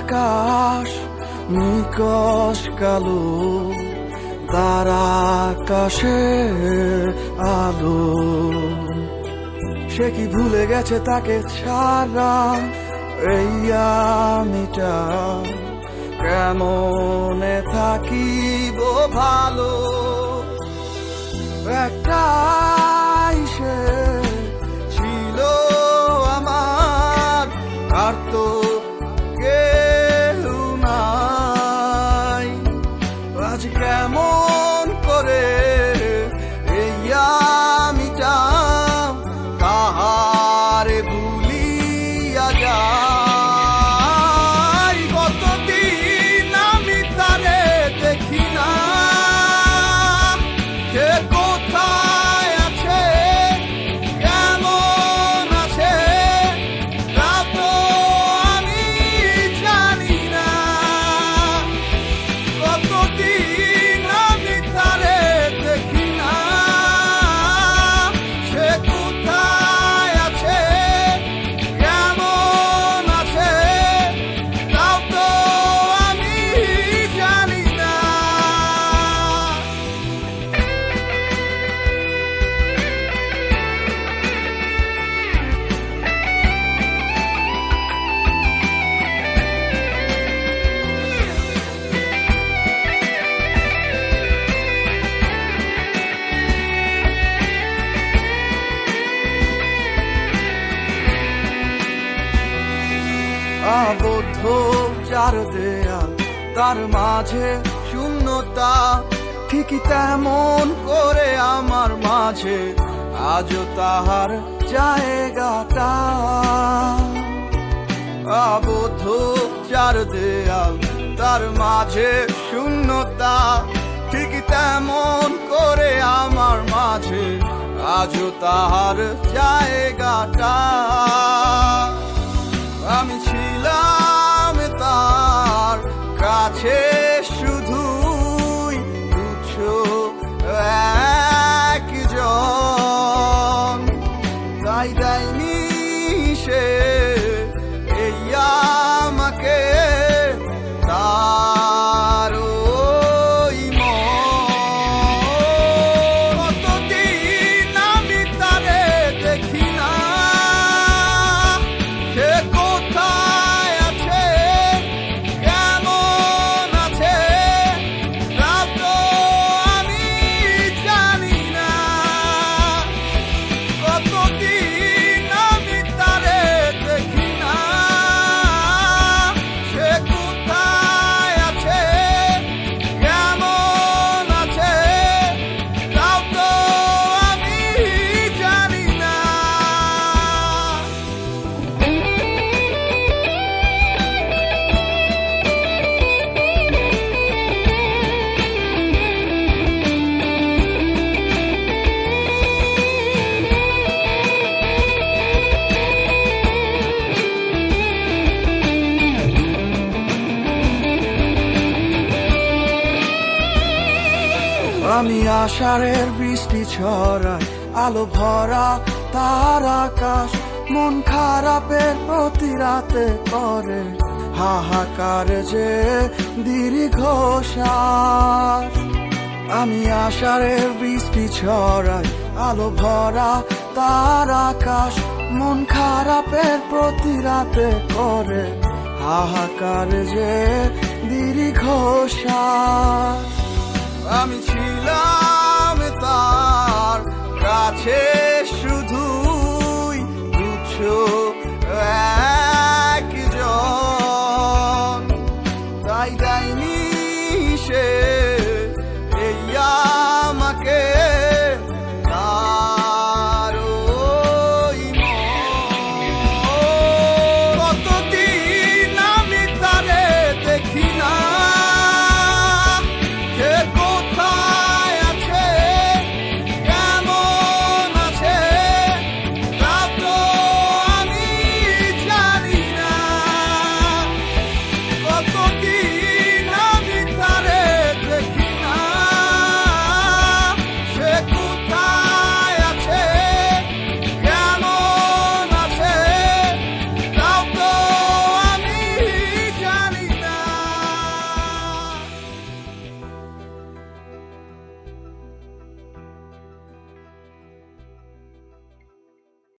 আকাশ নিকশ কালো, তার আকাশে আলো। সে কি ভুলে গেছে তাকে ছাড়া এই আমিটা কেমনে থাকিব ভালো। একটাই সে ছিল আমার, আর তো কেউ নাই। আজ কেমন করে এই আমিটা তাহারে ভুলিয়া যাই। কতদিন আমি তারে দেখি না, সে কোথায় আছে কেমন আছে তা তো আমি জানি না। কতদিন আমি তারে দেখি না, সে কোথায় আছে কেমন আছে তাও তো আমি জানি না। আবদ্ধ চার দেয়াল, তার মাঝে শূন্যতা, ঠিকই তেমন করে আমার মাঝে আজও তাহার জায়গাটা। আবদ্ধ চার দেয়াল, তার মাঝে শূন্যতা, ঠিকই তেমন করে আমার মাঝে আজও তাহার জায়গাটা। আমি ছিলাম তার কাছে শুধুই তুচ্ছ একজন, তাই দেয়নি সে এই আমাকে তার ওই মন। কতদিন আমি তারে দেখি না, সে কোথায় আছে কেমন আছে তা তো আমি জানি না। কতদিন আমি তারে দেখি না, সে কোথায় আছে কেমন আছে তাও তো আমি জানি না। আমি আষাঢ়ের বৃষ্টি ছড়াই, আলো ভরা তার আকাশ, মন খারাপের প্রতি রাতে করে হাহাকার যে দীর্ঘশ্বাস। আমি আষাঢ়ের বৃষ্টি ছড়াই, আলো ভরা তার আকাশ, মন খারাপের প্রতি রাতে করে হাহাকার যে দীর্ঘশ্বাস।